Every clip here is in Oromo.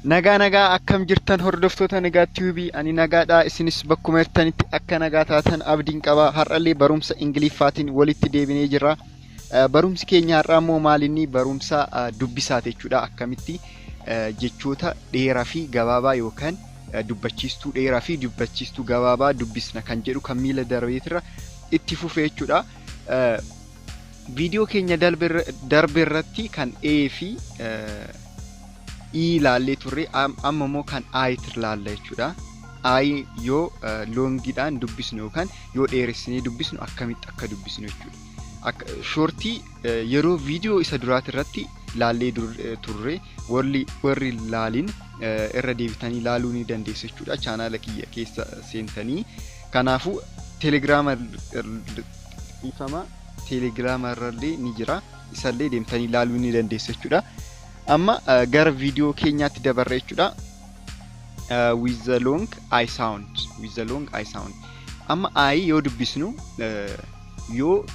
nagaa akkam jirtan hordoftoota nagaa TV ani nagaadha isinis bakkuma jirtanitti akka nagaa taatan abdiin qaba har'allee barumsa Ingiliffaatiin walitti deebinee jirra barumsi keenya har'aa immoo maalinni barumsa dubbisaati jechuudha akkamitti jechoota dheeraa fi gabaabaa yookaan dubbachiistuu dheeraa fi dubbachiistuu gabaabaa dubbisna kan jedhu kan miila darbeetirra itti fufee jechuudha viidiyoo keenya darbe irratti kan A fi ilaalle turre amma immoo kan I ilaalla jechuudha. I yoo longidhaan dubbisnu yookaan yoo dheeressinee dubbisnu akkamitti akka dubbisnu jechuudha. Akka shortii yeroo viidiyoo isa duraati irratti ilaallee turre warri ilaalin irra deebitanii ilaaluu ni dandeessu jechuudha. Chaanaala kiyya keessa seentanii kanaafuu telegiraama irrallee ni jira. Isallee deemtanii ilaaluu ni dandeessu jechuudha. Amma gara viidiyoo keenyaatti dabarre jechuudha. With the long I sound. Amma I yoo dubbisnu yoo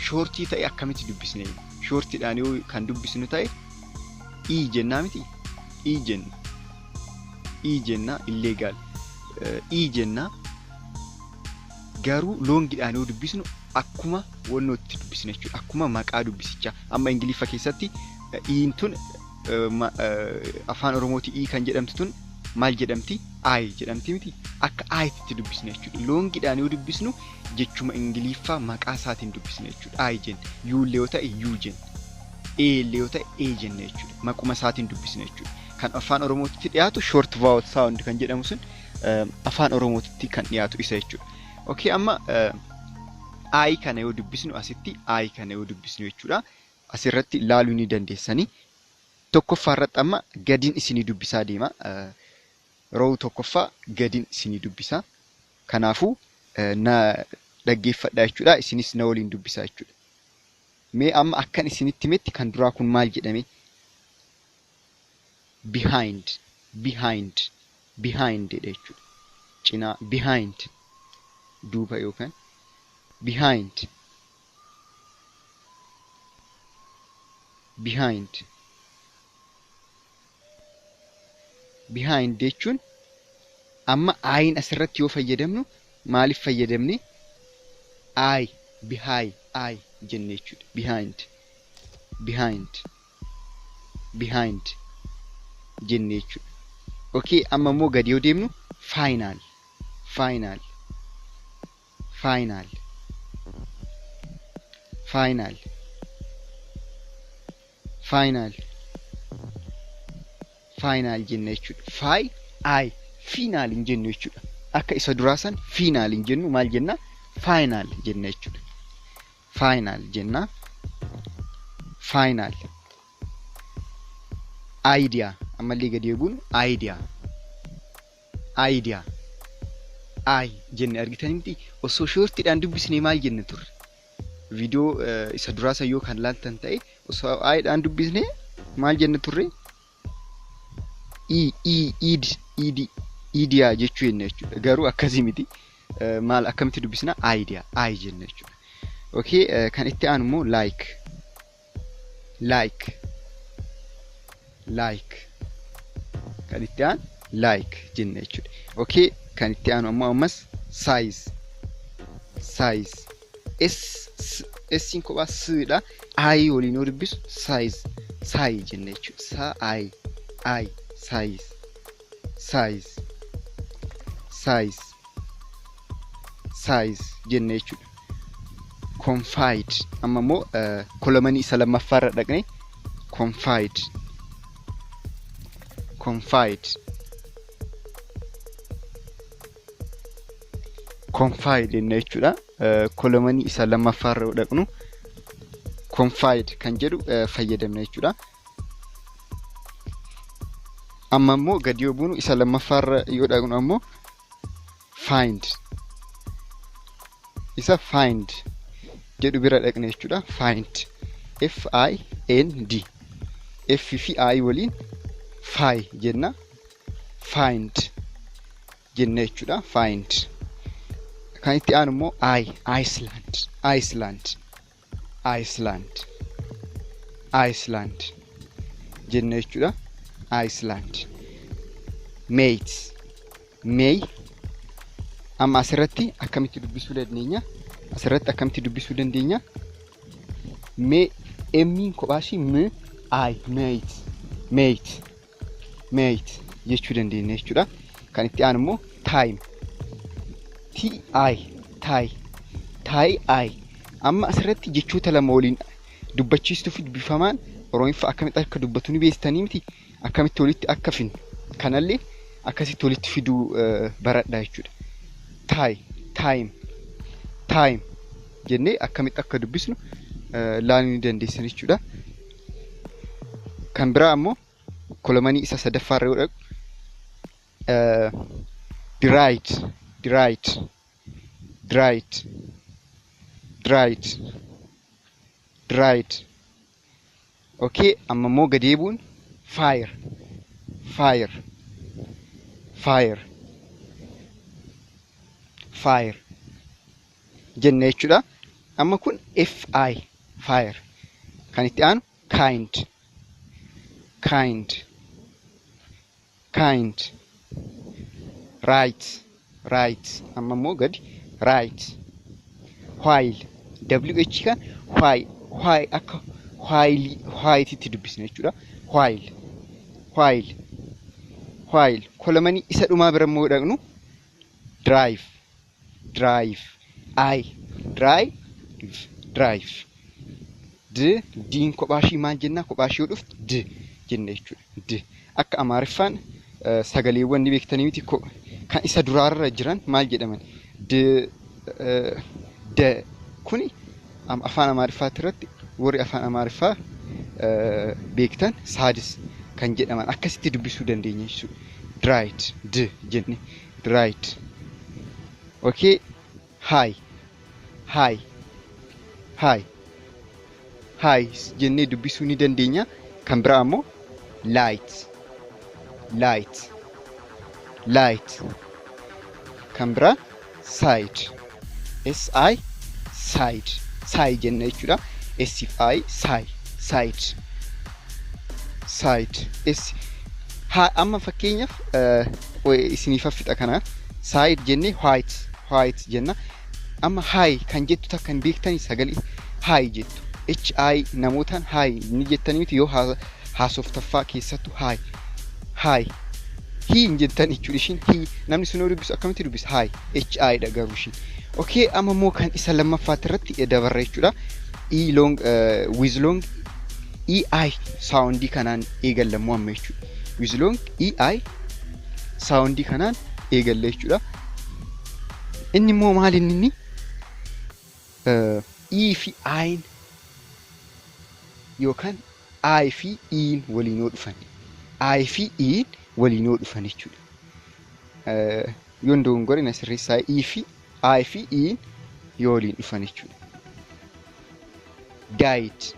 shortii ta'e akkamitti dubbisne? Shortiidhaan yoo kan dubbisnu ta'e I jennaa miti. I jenna illegal. I jenna garuu longidhaan yoo dubbisnu akkuma wannootti dubbisne jechuudha. Akkuma maqaa dubbisichaa. Amma Ingiliiffa keessatti iintun afaan oromooti kan jedhamtu tun maal jedhamti? I jedhamti miti. Akka Itti dubbisne jechuudha. Longidhaan yoo dubbisnu jechuma Ingiliffaa maqaa isaatiin dubbisne jechuudha. I jenna. U illee yoo ta'e U jenna. E illee yoo ta'e E jenna jechuudha. Maquma isaatiin dubbisne jechuudha. Kan afaan oromootitti dhiyaatu short vowel sound kan jedhamu sun afaan oromootitti kan dhiyaatu isa jechuudha. Okay, amma I kana yoo dubbisnu asitti I kana yoo dubbisnu jechuudha. Asirratti ilaaluu ni dandeessanii. Tokkoffaa irratti amma gadiin isinii dubbisaa deema. Roo tokkoffaa gadiin isinii dubbisaa. Kanaafuu na dhaggeeffadhaa jechuudha. Isinis na waliin dubbisaa jechuudha. Mee amma akkan isinitti himetti kan duraa kun maal jedhame? Behind jedha jechuudha. Cinaa behind duuba yookaan behind jechuun amma ayin asirratti yoo fayyadamnu maaliif fayyadamne? I jenne jechuudha. Behind jenne jechuudha. Okay, amma immoo gadi yoo deemnu final jenne jechuudha. Final hin jennu jechuudha. Akka isa duraasan final hin jennu maal jenna? Final jenna jechuudha. Final jenna. Final. Idea. Ammallee gadi eeguun idea. I jenne argitanii miti osoo shortiidhaan dubbisnee maal jenne turre? Viidiyoo isa duraasa yoo kan laaltan ta'e osoo I'dhaan dubbisnee maal jenne turre? Idea jechuu jenne jechuudha. Garuu akkasii miti. Maal akkamitti dubbisna? Idea. I jenne jechuudha. Okay, kan itti aanu immoo kan itti aanu jenne jechuudha. Okay, kan itti aanu ammas size. S kophaa S-dha. I waliin yoo dubbisu size jenne jechuudha. Size jenne jechuudha. Confide. Amma immoo kolomanii isa lammaffaarra dhaqne confide jenne jechuudha. Kolomanii isa lammaffaarra dhaqnu confide kan jedhu fayyadamna jechuudha. Amma immoo gadi yoo buunu isa lammaffaarra yoo dhaqnu ammoo find jedhu bira dhaqne jechuudha. Find FIND F fi I waliin jenna. Find jenne jechuudha. Find. Kan itti aanu immoo Iceland jenne jechuudha. Iceland. mates. May amma asirratti akkamitti dubbisuu dandeenya? Asirratti akkamitti dubbisuu dandeenya? May emmiin kophaashii m I mate jechuu dandeenya jechuudha. Kan itti aanu immoo time ti amma asirratti jechoota lama waliin dubbachiistuuf dubbifamaan oromiffaa akkamitti akka dubbatu ni beektanii miti? Akkamitti walitti akka fin kanallee akkasitti walitti fiduu baradhaa jechuudha. Time jennee akkamitti akka dubbisnu laaluu ni dandeessan jechuudha. Kan biraa ammoo kolomanii isa sadaffaarra yoo dhaqu dried. Okay, amma immoo gadeebuun fire jennee jechuudha. Amma kun fi fire. Kan itti aanu kind. Right. Amma immoo gadi right. While wh kan why akka white dubbisna jechuudha. While kolomanii isa dhumaa bira immoo dhaqnu drive. Diin kophaashii maal jenna? Kophaashii yoo dhuftu d jenna jechuudha. Akka Amaariffaan sagaleewwan ni beektanii miti kan isa duraarra jiran maal jedhaman? Kuni afaan Amaariffaatti irratti warri afaan Amaariffaa beektan saadis kan jedhaman akkasitti dubbisuu dandeenya jechuudha. Dried d jenne dried. Okay, hi jennee dubbisuu ni dandeenya. Kan biraa ammoo light. Kan biraa side. Side jenne jechuudha. Side. Amma fakkeenyaaf isiniif fixa kana side jenne white jenna. Amma hi kan jettu takkan beektanii sagalee hi jettu. Hi namootaan hi ni jettanii miti yoo haasoftaffaa keessattuu hi hin jettan jechuudha. Ishiin hi namni sun yoo dubbisu akkamitti dubbisa? Hi dha garuu ishiin. Okay, amma immoo kan isa lammaffaatti irratti dabarra jechuudha. With long ei soundii kanaan eegallamu amma jechuudha. With long ei soundii kanaan eegalla jechuudha. Inni immoo maal inni? I fi ayin yookaan I fi in waliin yoo dhufan. I fi in waliin yoo dhufan jechuudha. Yoon dogongore na sirreessaa I fi in yoo waliin dhufan jechuudha. Died.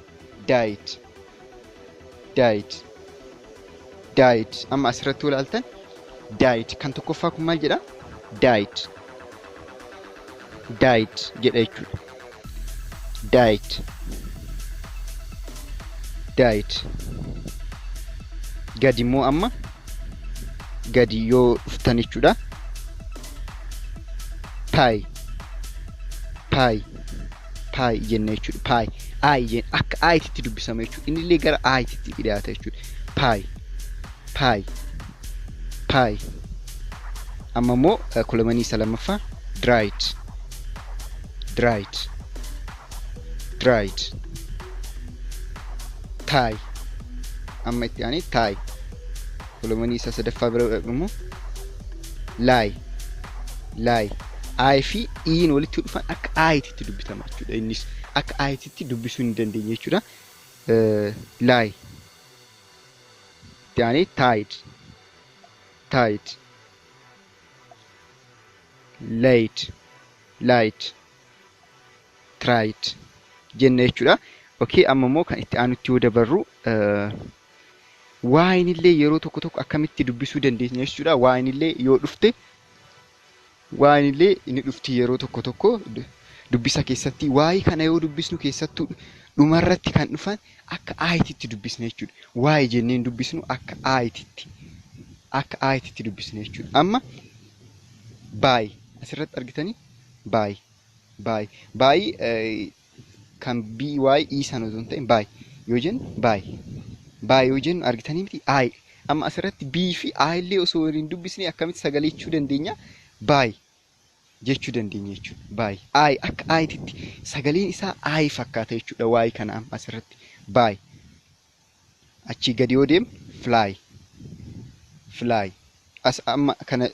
Amma asirratti ilaaltan died kan tokkoffaa kun maal jedha? Died jedha jechuudha. Died. Gadi immoo amma gadi yoo dhuftan jechuudha. Pie jenna jechuudha. Pie akka aayititti dubbisama jechuudha. Inni illee gara aayititti dhiyaata jechuudha. Pie. Amma immoo kolomanii isa lammaffaa dried. Tie. Amma itti aanee tie. Kolomanii isa sadaffaa bira dhaqnu immoo lie. I fi in walitti dhufan akka aayititti dubbitama jechuudha. Innis akka aayititti dubbisuu ni dandeenya jechuudha. Lie. Itti aanee tied. Light. Tried jenna jechuudha. Okay, amma immoo kan itti aanutti yoo dabarru waan illee yeroo tokko akkamitti dubbisuu dandeenya jechuudha. Waan illee yoo dhufte waan illee inni dhufti yeroo tokko dubbisa keessatti waa'ee kana yoo dubbisnu keessattuu dhumarratti kan dhufan akka aayititti dubbisna jechuudha. Waa'ee jenneen dubbisnu akka aayititti akka aayititti dubbisne jechuudha. Amma baay asirratti argitanii baay kan by sana osoo hin ta'in baay yoo jennu baay yoo jennu argitanii miti aay. Amma asirratti bii fi aay illee osoo waliin dubbisne akkamitti sagalee jechuu dandeenya? Baay jechuu dandeenya jechuudha. Baay aay akka aayititti sagaleen isaa aay fakkaata jechuudha. Waay kana amma asirratti baay. Achii gadi yoo deemu fly. As amma kana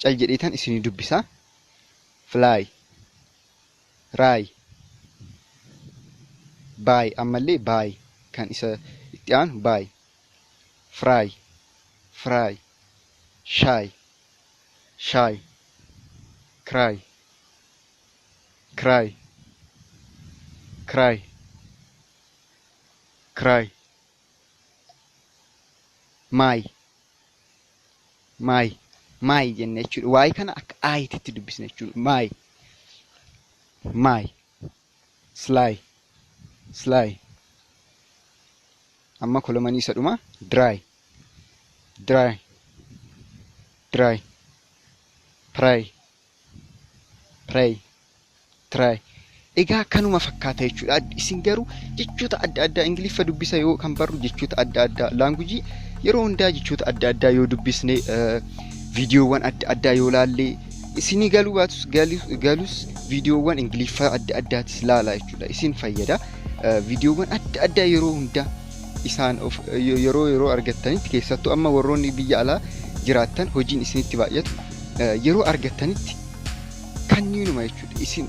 cal jedheetan isinii dubbisaa. Fly, raay, baay. Ammallee baay kan isa itti aanu baay. Fry, shy, cry, my jenne jechuudha. Waay kana akka aayititti dubbisne jechuudha. My sly. Amma kolomanii isa dhuma dry, pray, try. Egaa kanuma fakkaata jechuudha. Isin garuu jechoota adda addaa Ingiliffa dubbisa yoo kan barru jechoota adda addaa laanguujii yeroo hundaa jechoota adda addaa yoo dubbisne viidiyoowwan adda addaa yoo laalle isinii galuu baatus galus viidiyoowwan Ingiliffa adda addaatis laala jechuudha. Isin fayyada. Viidiyoowwan adda addaa yeroo hundaa isaan yeroo argattanitti keessattuu amma warroonni biyya alaa jiraattan hojiin isinitti baay'atu yeroo argattanitti kanniinuma jechuudha. Isin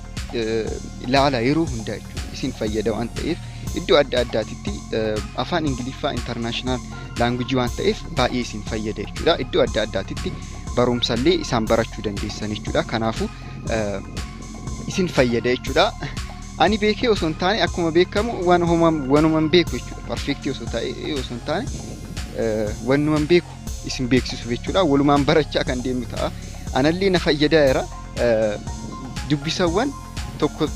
laala yeroo hundaa jechuudha. Isin fayyada waan ta'eef iddoo adda addaatitti afaan Ingiliffaa international laanguujii waan ta'eef baay'ee isin fayyada jechuudha. Iddoo adda addaatitti barumsallee isaan barachuu dandeessan jechuudha. Kanaafuu isin fayyada jechuudha. Ani beekee osoo hin taane akkuma beekamu wanuman beeku jechuudha. Perfectii osoo ta'e osoo hin taane wanuman beeku isin beeksisu jechuudha. Walumaan barachaa kan deemu ta'a. Anallee na fayyadaera. Dubbisawwan tokko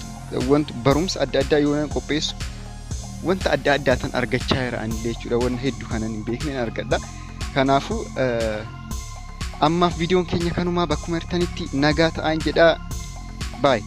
wanta barumsa adda addaa yoo qopheessu wanta adda addaatan argachaa jira anillee jechuudha. Waan hedduu kanan hin beekne argadha. Kanaafuu ammaaf viidiyoon keenya kanumaa bakkuma hirtanitti nagaa ta'aa jedhaa. Bye.